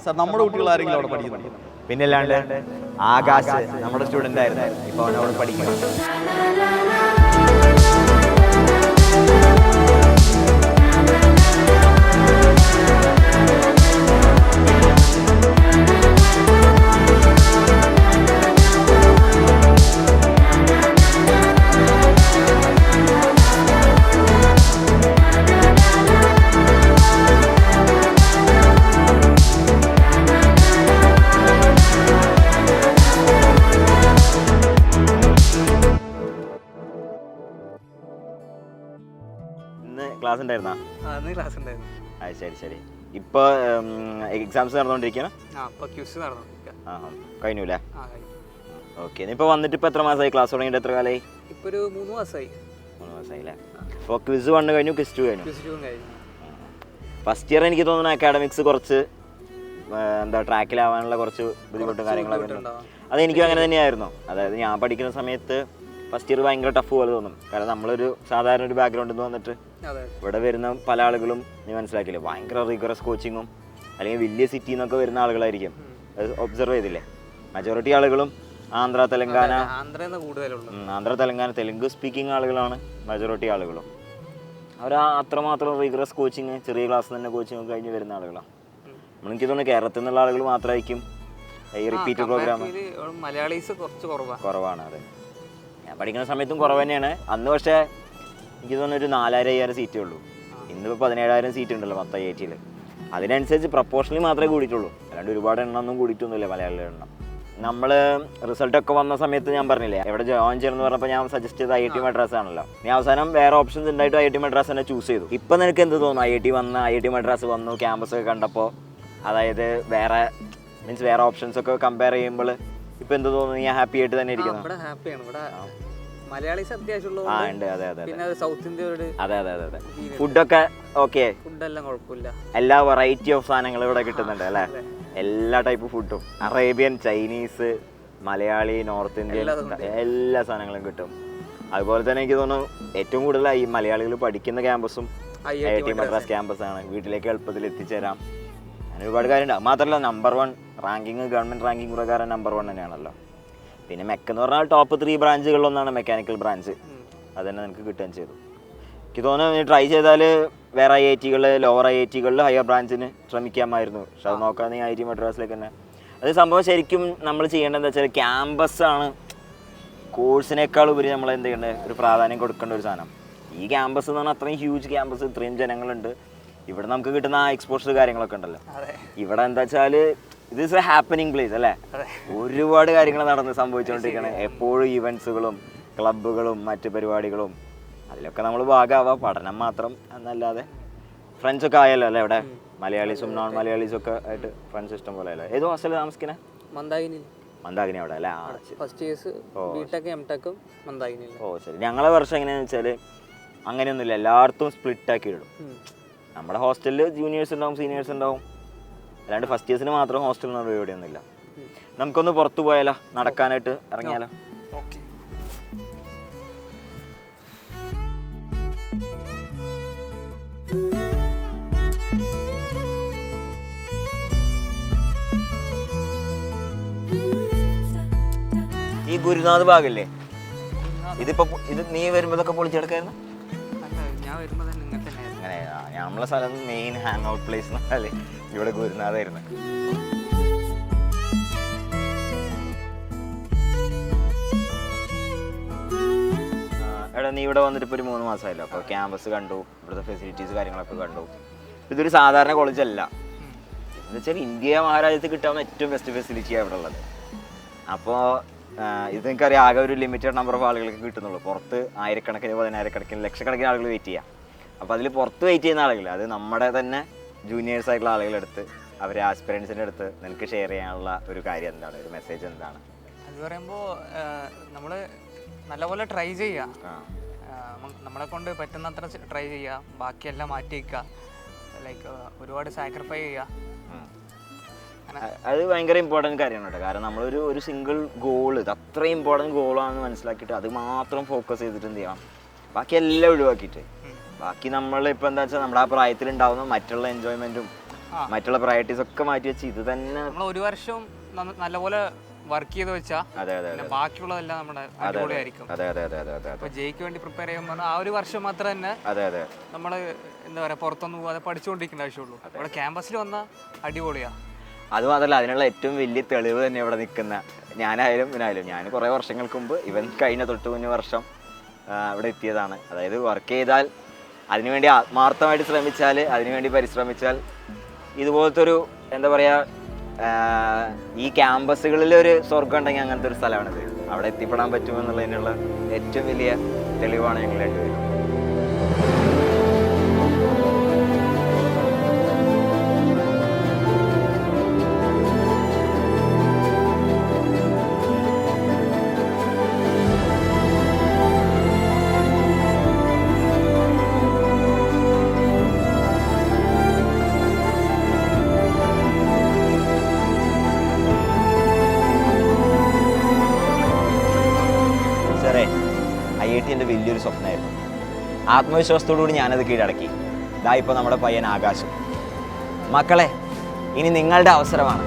Sir നമ്മുടെ കുട്ടികൾ ആരെങ്കിലും അവിടെ പഠിക്കുന്നുണ്ട്? പിന്നെ അല്ലാണ്ട് ആകാശ് നമ്മുടെ സ്റ്റുഡൻ്റ് ആയിരുന്നു, ഇപ്പോൾ അവൻ അവിടെ പഠിക്കണം. ക്ലാസ് ഉണ്ടായിരുന്നാ? അത് ശരി ശരി. ഇപ്പോൾ എക്സാംസ് നടന്നുകൊണ്ടിരിക്കുകയാണ്? കഴിഞ്ഞു അല്ലേ? ഓക്കെ. ഇപ്പോൾ വന്നിട്ട് ഇപ്പോൾ എത്ര മാസമായി? ക്ലാസ് തുടങ്ങിയിട്ട് എത്ര കാലമായി? ഇപ്പോൾ ഒരു 3 മാസമായി. 3 മാസമായി അല്ലേ? അപ്പോൾ ക്വിസ് 1 കഴിഞ്ഞു, ക്വിസ് 2 കഴിഞ്ഞു. ഫസ്റ്റ് ഇയർ എനിക്ക് തോന്നുന്നു അക്കാഡമിക്സ് കുറച്ച് ട്രാക്കിലാവാനുള്ള കുറച്ച് ബുദ്ധിമുട്ടും കാര്യങ്ങളൊക്കെ ഉണ്ട്. അതെനിക്കും അങ്ങനെ തന്നെയായിരുന്നു. അതായത് ഞാൻ പഠിക്കുന്ന സമയത്ത് ഫസ്റ്റ് ഇയർ ഭയങ്കര ടഫ് പോലെ തോന്നും. കാരണം നമ്മളൊരു സാധാരണ ഒരു ബാക്ക്ഗ്രൗണ്ടിൽ നിന്ന് വന്നിട്ട് ഇവിടെ വരുന്ന പല ആളുകളും നീ മനസ്സിലാക്കില്ലേ, ഭയങ്കര റിഗറസ് കോച്ചിങ്ങും അല്ലെങ്കിൽ വലിയ സിറ്റിയിൽ നിന്നൊക്കെ വരുന്ന ആളുകളായിരിക്കും. അത് ഒബ്സർവ് ചെയ്തില്ലേ? മജോറിറ്റി ആളുകളും ആന്ധ്ര തെലങ്കാന തെലുങ്ക് സ്പീക്കിംഗ് ആളുകളാണ് മജോറിറ്റി ആളുകളും. അവർ അത്രമാത്രം റിഗറസ് കോച്ചിങ്, ചെറിയ ക്ലാസ്സിൽ തന്നെ കോച്ചിങ് കഴിഞ്ഞ് വരുന്ന ആളുകളാണ്. എനിക്ക് തോന്നുന്നു കേരളത്തിൽ നിന്നുള്ള ആളുകൾ മാത്രമായിരിക്കും ഈ റിപ്പീറ്റ് പ്രോഗ്രാം. മലയാളീസ് കുറച്ച് കുറവാണ്. അതെ, ഞാൻ പഠിക്കുന്ന സമയത്തും കുറവ് തന്നെയാണ്. അന്ന് പക്ഷേ എനിക്ക് തോന്നുന്നു ഒരു 4,000-5,000 സീറ്റേ ഉള്ളൂ. ഇന്നിപ്പോൾ 17,000 സീറ്റ് ഉണ്ടല്ലോ മൊത്തം IIT-യിൽ. അതിനനുസരിച്ച് പ്രപ്പോർഷണലി മാത്രമേ കൂടിയിട്ടുള്ളൂ, അല്ലാണ്ട് ഒരുപാട് എണ്ണമൊന്നും കൂടിയിട്ടൊന്നുമില്ല മലയാളികളുടെ എണ്ണം. നമ്മൾ റിസൾട്ടൊക്കെ വന്ന സമയത്ത് ഞാൻ പറഞ്ഞില്ലേ എവിടെ ജോയിൻ ചെയ്യണമെന്ന് പറഞ്ഞപ്പോൾ ഞാൻ സജസ്റ്റ് ചെയ്ത് IIT മദ്രാസ് ആണല്ലോ. ഞാൻ അവസാനം വേറെ ഓപ്ഷൻസ് ഉണ്ടായിട്ട് IIT മദ്രാസ് തന്നെ ചൂസ് ചെയ്തു. ഇപ്പം നിനക്ക് എന്ത് തോന്നുന്നു? IIT മദ്രാസ് വന്നു, ക്യാമ്പസ് ഒക്കെ കണ്ടപ്പോൾ, അതായത് വേറെ ഓപ്ഷൻസ് ഒക്കെ കമ്പയർ ചെയ്യുമ്പോൾ ഇപ്പം എന്ത് തോന്നുന്നു? ഞാൻ ഹാപ്പി ആയിട്ട് തന്നെ ഇരിക്കുന്നു. മലയാളീസ് അത്യാവശ്യമുള്ള സൗത്ത് ഇന്ത്യയുടെ ഫുഡൊക്കെ ഓക്കെ, ഫുഡെല്ലാം കുഴപ്പമില്ല. എല്ലാ വെറൈറ്റി ഓഫ് സാധനങ്ങളും ഇവിടെ കിട്ടുന്നുണ്ട് അല്ലേ? എല്ലാ ടൈപ്പ് ഫുഡും, Arabian, Chinese, Malayali, north Indian എല്ലാ സാധനങ്ങളും കിട്ടും. അതുപോലെ തന്നെ എനിക്ക് തോന്നുന്നു ഏറ്റവും കൂടുതൽ ഈ മലയാളികൾ പഠിക്കുന്ന ക്യാമ്പസും IIT മദ്രാസ് ക്യാമ്പസാണ്. വീട്ടിലേക്ക് എളുപ്പത്തിൽ എത്തിച്ചേരാം, അങ്ങനെ ഒരുപാട് കാര്യമുണ്ട്. മാത്രമല്ല നമ്പർ 1 റാങ്കിങ്, ഗവൺമെൻറ് റാങ്കിങ് പ്രകാരം നമ്പർ 1 തന്നെയാണല്ലോ. പിന്നെ മെക്ക് എന്ന് പറഞ്ഞാൽ ടോപ്പ് 3 ബ്രാഞ്ചുകളിലൊന്നാണ് മെക്കാനിക്കൽ ബ്രാഞ്ച്. അത് തന്നെ നിനക്ക് കിട്ടുകയും ചെയ്തു. എനിക്ക് തോന്നുന്നു നീ ട്രൈ ചെയ്താൽ വേറെ IIT-കൾ, ലോവർ IIT-കളിൽ ഹയർ ബ്രാഞ്ചിന് ശ്രമിക്കാമായിരുന്നു. പക്ഷെ അത് നോക്കാൻ നീ IIT മദ്രാസിലേക്ക് തന്നെ. അത് സംഭവം ശരിക്കും നമ്മൾ ചെയ്യേണ്ടത് എന്താ വെച്ചാൽ ക്യാമ്പസാണ് കോഴ്സിനേക്കാൾ ഉപരി നമ്മൾ എന്ത് ചെയ്യേണ്ടത്, ഒരു പ്രാധാന്യം കൊടുക്കേണ്ട ഒരു സാധനം. ഈ ക്യാമ്പസ് എന്ന് പറഞ്ഞാൽ അത്രയും ഹ്യൂജ് ക്യാമ്പസ്, ഇത്രയും ജനങ്ങളുണ്ട്. ഇവിടെ നമുക്ക് കിട്ടുന്ന ആ എക്സ്പോഷർ കാര്യങ്ങളൊക്കെ ഉണ്ടല്ലോ. ഇവിടെ എന്താ വെച്ചാൽ ഇത് ഇസ് എ ഹാപ്പനിങ് പ്ലേസ് അല്ലേ? ഒരുപാട് കാര്യങ്ങൾ നടന്ന് സംഭവിച്ചുകൊണ്ടിരിക്കുകയാണ്. എപ്പോഴും ഇവൻസുകളും ക്ലബ്ബുകളും മറ്റ് പരിപാടികളും, അതിലൊക്കെ നമ്മൾ ഭാഗമാവാം. പഠനം മാത്രം എന്നല്ലാതെ ഫ്രണ്ട്സൊക്കെ ആയല്ലോ അല്ലേ? ഇവിടെ മലയാളീസും നോൺ മലയാളീസും ഒക്കെ ആയിട്ട് ഫ്രണ്ട്സ് ഇഷ്ടം പോലെ അല്ലേ? ഏതോ ഹോസ്റ്റലിൽ താമസിക്കണേ? മന്ദാകിനി അവിടെ അല്ലേ? ഓ ശരി. ഞങ്ങളെ വർഷം എങ്ങനെയാണെന്ന് വെച്ചാൽ അങ്ങനെയൊന്നുമില്ല, എല്ലായിടത്തും സ്പ്ലിറ്റാക്കി ഇടും. നമ്മുടെ ഹോസ്റ്റലിൽ ജൂനിയേഴ്സ് ഉണ്ടാവും, സീനിയേഴ്സ് ഉണ്ടാവും. അല്ലാണ്ട് ഫസ്റ്റ് ഇയേഴ്സിന് മാത്രം ഹോസ്റ്റലിൽ നിന്ന് പരിപാടിയൊന്നുമില്ല. നമുക്കൊന്ന് പുറത്തു പോയാലോ, നടക്കാനായിട്ട് ഇറങ്ങിയാലോ? ഈ ഗുരുനാഥ് ഭാഗല്ലേ, ഇതിപ്പോ നീ വരുമ്പോഴൊക്കെ പൊളിച്ചെടുക്കായിരുന്നു? അങ്ങനെ നമ്മളെ സ്ഥലം മെയിൻ ഹാങ് ഔട്ട് പ്ലേസ് എന്ന് പറഞ്ഞാൽ ഇവിടെ ഗുരുനാഥായിരുന്നു. എടാ നീ ഇവിടെ വന്നിട്ട് ഇപ്പോൾ ഒരു 3 മാസമായല്ലോ. അപ്പോൾ ക്യാമ്പസ് കണ്ടു, ഇവിടുത്തെ ഫെസിലിറ്റീസ് കാര്യങ്ങളൊക്കെ കണ്ടു. ഇതൊരു സാധാരണ കോളേജല്ല. എന്ന് വെച്ചാൽ ഇന്ത്യ മഹാരാജ്യത്ത് കിട്ടാവുന്ന ഏറ്റവും ബെസ്റ്റ് ഫെസിലിറ്റിയാണ് ഇവിടെ ഉള്ളത്. അപ്പോൾ ഇത് നിങ്ങൾക്കറിയാം, ആകെ ഒരു ലിമിറ്റഡ് നമ്പർ ഓഫ് ആളുകൾക്ക് കിട്ടുന്നുള്ളൂ. പുറത്ത് ആയിരക്കണക്കിന്, 10,000-കണക്കിന്, ലക്ഷക്കണക്കിന് ആളുകൾ വെയിറ്റ് ചെയ്യാം. അപ്പോൾ അതിൽ പുറത്ത് വെയിറ്റ് ചെയ്യുന്ന ആളുകൾ, അത് നമ്മുടെ തന്നെ ജൂനിയേഴ്സ് ആയിട്ടുള്ള ആളുകളെടുത്ത്, അവരെ ആസ്പിറൻസിൻ്റെ അടുത്ത് നിനക്ക് ഷെയർ ചെയ്യാനുള്ള ഒരു കാര്യം എന്താണ്, ഒരു മെസ്സേജ് എന്താണ്? അത് പറയുമ്പോൾ നമ്മൾ നല്ലപോലെ ട്രൈ ചെയ്യുക, നമ്മളെ കൊണ്ട് പറ്റുന്നത്ര ട്രൈ ചെയ്യുക, ബാക്കിയെല്ലാം മാറ്റി വയ്ക്കുക, ലൈക്ക് ഒരുപാട് സാക്രിഫൈ ചെയ്യുക. അത് ഭയങ്കര ഇമ്പോർട്ടൻറ്റ് കാര്യമാണ് കേട്ടോ. കാരണം നമ്മളൊരു സിംഗിൾ ഗോൾ, ഇത് അത്രയും ഇമ്പോർട്ടൻറ്റ് ഗോളാണെന്ന് മനസ്സിലാക്കിയിട്ട് അത് മാത്രം ഫോക്കസ് ചെയ്തിട്ട് എന്ത് ചെയ്യണം, ബാക്കി എല്ലാം ഒഴിവാക്കിയിട്ട് ബാക്കി നമ്മൾ ഇപ്പോൾ എന്താ വെച്ചാൽ നമ്മുടെ ആ പ്രായത്തിലുണ്ടാവുന്ന മറ്റുള്ള എൻജോയ്മെൻറ്റും മറ്റുള്ള പ്രയോറിറ്റീസ് ഒക്കെ മാറ്റി വെച്ച് ഇത് തന്നെ നമ്മൾ ഒരു വർഷം നല്ലപോലെ വർക്ക് ചെയ്ത് വെച്ചാൽ ബാക്കിയുള്ളതെല്ലാം നമ്മുടെ അടിപൊളിയായിരിക്കും. അപ്പൊ ജെയ്ക്ക് വേണ്ടി പ്രിപ്പയർ ചെയ്യുമ്പോൾ ആ ഒരു വർഷം മാത്രം തന്നെ നമ്മൾ എന്താ പറയാ പുറത്തൊന്നും പോകാതെ പഠിച്ചുകൊണ്ടിരിക്കേണ്ട ആവശ്യമുള്ളൂ. ഇവിടെ ക്യാമ്പസിൽ വന്നാൽ അടിപൊളിയാ. അത് മാത്രമല്ല അതിനുള്ള ഏറ്റവും വലിയ തെളിവ് തന്നെ ഇവിടെ നിൽക്കുന്ന ഞാനായാലും ഇവനായാലും. ഞാൻ കുറേ വർഷങ്ങൾക്ക് മുമ്പ് ഇവൻ കഴിഞ്ഞ തൊട്ട് മുന്നേ വർഷം ഇവിടെ എത്തിയതാണ്. അതായത് വർക്ക് ചെയ്താൽ അതിനുവേണ്ടി ആത്മാർത്ഥമായിട്ട് ശ്രമിച്ചാൽ അതിനുവേണ്ടി പരിശ്രമിച്ചാൽ ഇതുപോലത്തെ ഒരു എന്താ പറയുക ഈ ക്യാമ്പസുകളിലൊരു സ്വർഗം ഉണ്ടെങ്കിൽ അങ്ങനത്തെ ഒരു സ്ഥലമാണിത്. അവിടെ എത്തിപ്പെടാൻ പറ്റുമെന്നുള്ളതിനുള്ള ഏറ്റവും വലിയ തെളിവാണ് ഞങ്ങൾ രണ്ടുപേരും. IIT എൻ്റെ വലിയൊരു സ്വപ്നമായിരുന്നു. ആത്മവിശ്വാസത്തോടുകൂടി ഞാനത് കീഴടക്കി. ഇതാ ഇപ്പോൾ നമ്മുടെ പയ്യൻ ആകാശം. മക്കളെ, ഇനി നിങ്ങളുടെ അവസരമാണ്.